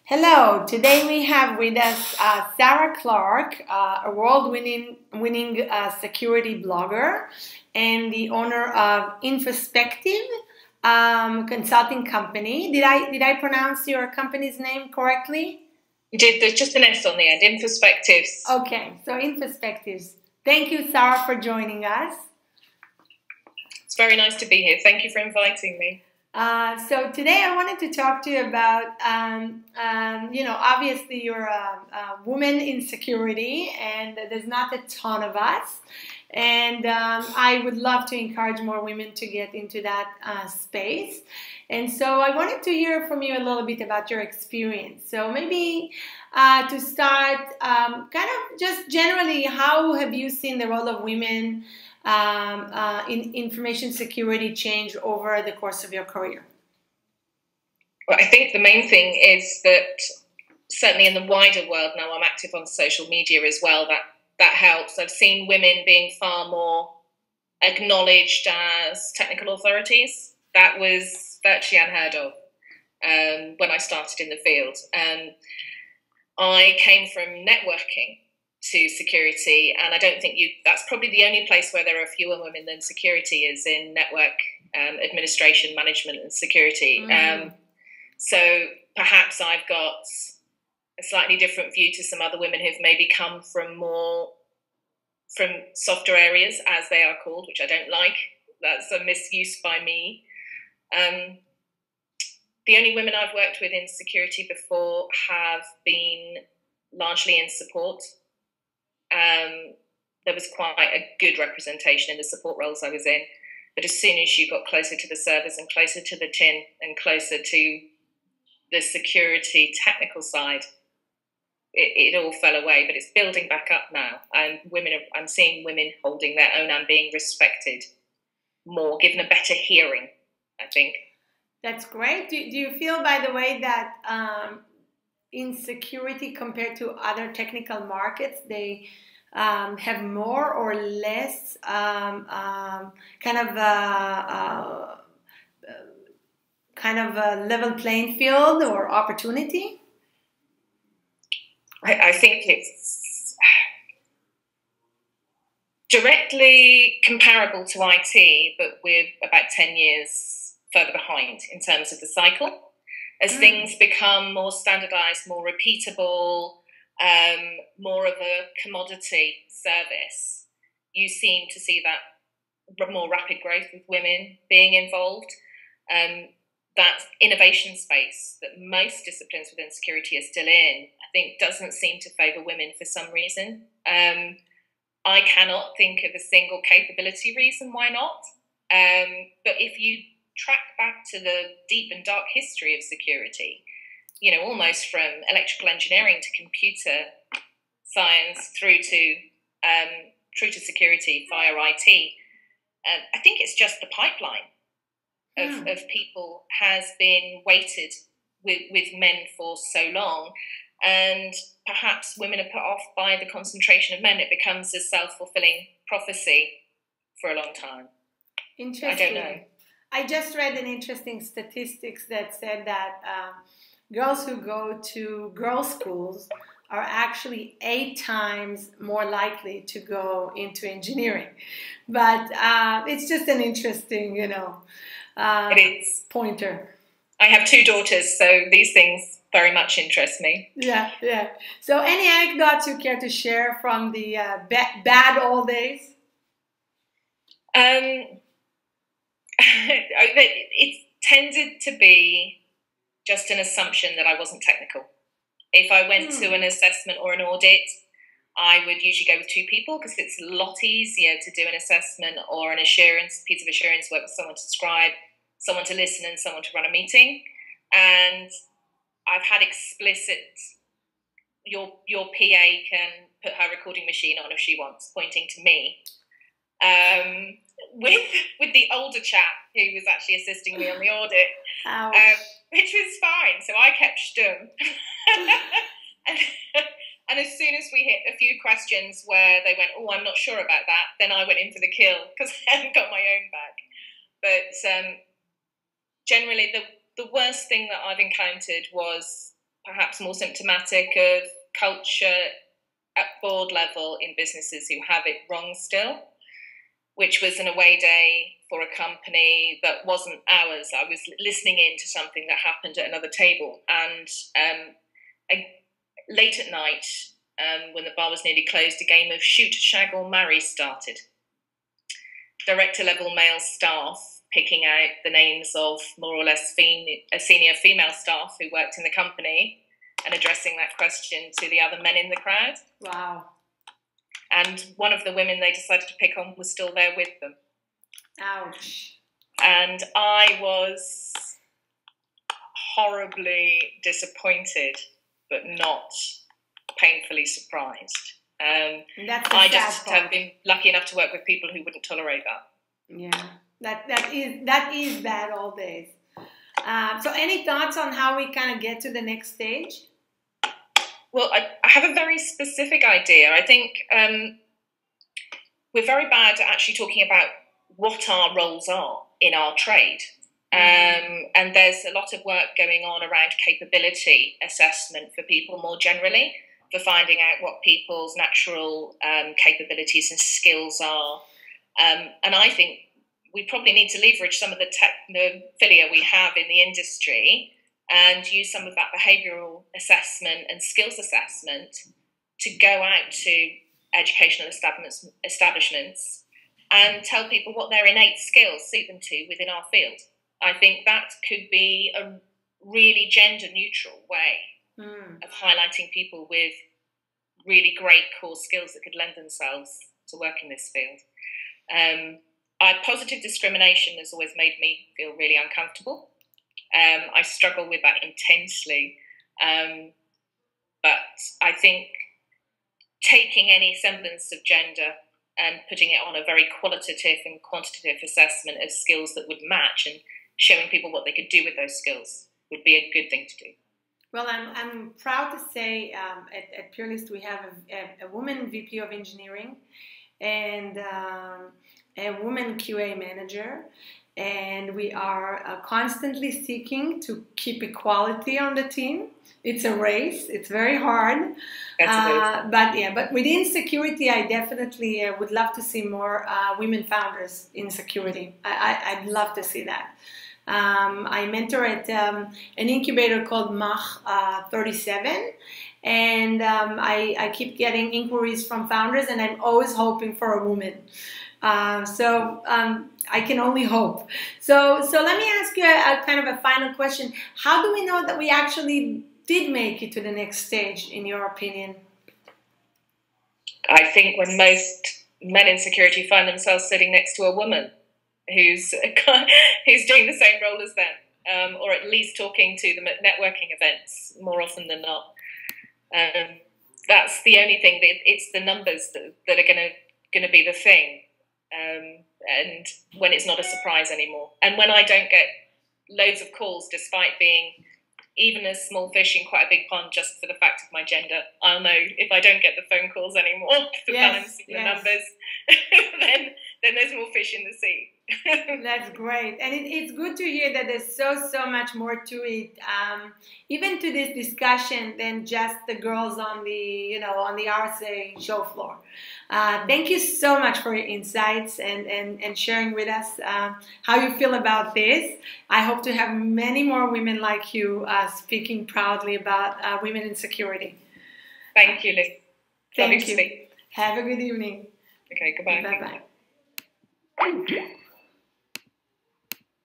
Hello, today we have with us Sarah Clarke, a winning security blogger and the owner of Introspective consulting company. Did I pronounce your company's name correctly? You did. There's just an S on the end. In perspectives. Okay, so Introspectives. Thank you, Sarah, for joining us. It's very nice to be here. Thank you for inviting me. So today I wanted to talk to you about, obviously you're a woman in security, and there's not a ton of us. And I would love to encourage more women to get into that space. And so I wanted to hear from you a little bit about your experience. So maybe to start, kind of just generally, how have you seen the role of women in information security change over the course of your career? Well, I think the main thing is that certainly in the wider world now, I'm active on social media as well. That helps. I've seen women being far more acknowledged as technical authorities. That was virtually unheard of when I started in the field. I came from networking to security, and I don't think that's probably the only place where there are fewer women than security is in network administration, management and security. So perhaps I've got a slightly different view to some other women who've maybe come from softer areas, as they are called, which I don't like. That's a misuse by me. The only women I've worked with in security before have been largely in support. There was quite a good representation in the support roles I was in. But as soon as you got closer to the servers and closer to the tin and closer to the security technical side, it all fell away. But it's building back up now. And I'm seeing women holding their own and being respected more, given a better hearing, I think. That's great. Do you feel, by the way, that in security compared to other technical markets, they have more or less kind of a level playing field or opportunity? I think it's directly comparable to IT, but we're about 10 years further behind in terms of the cycle. As things become more standardized, more repeatable, more of a commodity service, you seem to see that more rapid growth with women being involved. That innovation space that most disciplines within security are still in, I think, doesn't seem to favour women for some reason. I cannot think of a single capability reason why not. But if you track back to the deep and dark history of security, almost from electrical engineering to computer science through to security via IT, I think it's just the pipeline of people has been weighted with men for so long, and perhaps women are put off by the concentration of men. It becomes a self-fulfilling prophecy for a long time. Interesting. I don't know. I just read an interesting statistics that said that girls who go to girls' schools are actually 8 times more likely to go into engineering. But it's just an interesting, it is. Pointer. I have 2 daughters, so these things very much interest me. Yeah. So any anecdotes you care to share from the bad old days? It tended to be just an assumption that I wasn't technical. If I went to an assessment or an audit, I would usually go with 2 people because it's a lot easier to do an assessment or an piece of assurance work with someone to scribe, someone to listen, and someone to run a meeting. And I've had explicit, your PA can put her recording machine on if she wants, pointing to me. With the older chap who was actually assisting me on the audit, which was fine. So I kept stum. And as soon as we hit a few questions where they went, "Oh, I'm not sure about that," then I went in for the kill because I hadn't got my own back. But generally, the worst thing that I've encountered was perhaps more symptomatic of culture at board level in businesses who have it wrong still, which was an away day for a company that wasn't ours. I was listening in to something that happened at another table, and late at night, when the bar was nearly closed, a game of shoot, shag or marry started. Director level male staff picking out the names of more or less senior female staff who worked in the company and addressing that question to the other men in the crowd. Wow. And one of the women they decided to pick on was still there with them. Ouch. And I was horribly disappointed, but not painfully surprised. I just have been lucky enough to work with people who wouldn't tolerate that. Yeah, that is bad all days. So any thoughts on how we kind of get to the next stage? Well, I have a very specific idea. I think we're very bad at actually talking about what our roles are in our trade. And there's a lot of work going on around capability assessment for people more generally, for finding out what people's natural capabilities and skills are. And I think we probably need to leverage some of the technophilia we have in the industry and use some of that behavioural assessment and skills assessment to go out to educational establishments and tell people what their innate skills suit them to within our field. I think that could be a really gender-neutral way of highlighting people with really great core skills that could lend themselves to work in this field. Positive discrimination has always made me feel really uncomfortable. I struggle with that intensely. But I think taking any semblance of gender and putting it on a very qualitative and quantitative assessment of skills that would match and showing people what they could do with those skills would be a good thing to do. Well, I'm proud to say at Purelist we have a woman VP of engineering and a woman QA manager, and we are constantly seeking to keep equality on the team. It's a race. It's very hard. But within security, I definitely would love to see more women founders in security. I'd love to see that. I mentor at an incubator called Mach 37, and I keep getting inquiries from founders, and I'm always hoping for a woman. So I can only hope. So let me ask you a kind of a final question. How do we know that we actually did make it to the next stage, in your opinion? I think when most men in security find themselves sitting next to a woman who's doing the same role as them, or at least talking to them at networking events more often than not. That's the only thing. It's the numbers that are going to be the thing. And when it's not a surprise anymore, and when I don't get loads of calls despite being even a small fish in quite a big pond just for the fact of my gender, I'll know if I don't get the phone calls anymore for balancing the numbers, then there's more fish in the sea. That's great, and it's good to hear that there's so much more to it, even to this discussion than just the girls on the RSA show floor. Thank you so much for your insights and sharing with us how you feel about this. I hope to have many more women like you speaking proudly about women in security. Thank you, Liz. Thank you. Have a good evening. Okay, goodbye. Bye-bye.